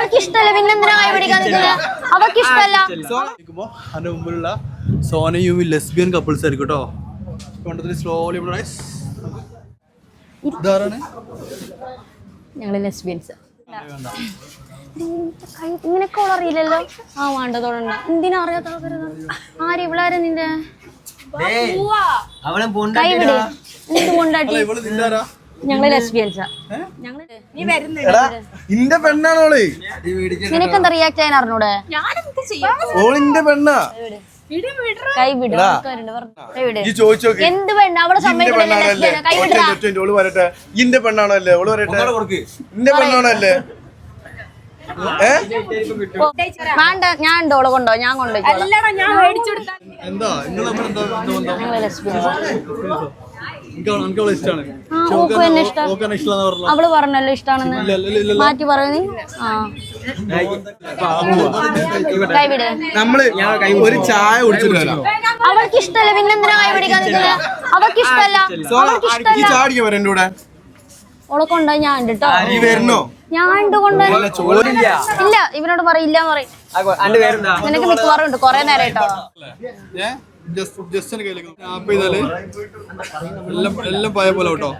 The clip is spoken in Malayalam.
അവൾക്ക് ഇഷ്ടമല്ല, പിന്നെ എന്തിനാ കൈ പിടിക്കാൻ നിൽക്കുന്നത്? അവൾക്ക് ഇഷ്ടമല്ല. അതിന്റെ മുമ്പിലുള്ള സോനയും ലെസ്ബിയൻ കപ്പിൾസ് ആയിരിക്കും കേട്ടോ. സ്ലോലി ഞങ്ങള് ലെസ്ബിയൻസ്. നിനക്ക് അറിയില്ലല്ലോ. ആ വേണ്ടതോടണ്ട. എന്തിനാ അറിയാത്ത ആര് ഇവളാരും നിന്റെ കൈ വിട്. എന്ത് കൊണ്ടാട്ടി? ഞങ്ങള് ലെസ്ബിയൻസാ. നിനക്കെന്താ റിയാക്ട് ചെയ്യാൻ അറിഞ്ഞൂടെ? കൈ വിട്. എന്ത് പെണ്ണ അവള് സമ്മതിക്കണല്ലേ? കൈ വിട. ഇന്റെ പെണ്ണാണല്ലേ ഓള് പറയട്ടെ. ഇന്റെ പെണ്ണാണല്ലേ വേണ്ട, ഞാൻ ഉണ്ട്. ഓളെ കൊണ്ടോ? ഞാൻ കൊണ്ടുപോയി. അവള് പറഞ്ഞല്ലോ ഇഷ്ടാണെന്ന്. മാറ്റി പറയുന്നേ. കൈവിട്. ഒരു ചായ കുടിച്ചിട്ട് അവൾക്ക് ഇഷ്ടമല്ല, പിന്നെ എന്തിനാ കൈ പിടിക്കാൻ നിൽക്കുന്നത്? അവൾക്ക് ഇഷ്ടമല്ല. ഓളെ കൊണ്ടോ? ഞാൻ ഉണ്ട് കേട്ടോ. ഞാൻ ഉണ്ട് കൊണ്ടോ? ഇല്ല, ഇവനോട് പറയില്ല പറയും. നിനക്ക് മിക്കവാറും ഉണ്ട്. കൊറേ നേരം കേട്ടോ. എല്ലാം പഴയ പോലെ കേട്ടോ.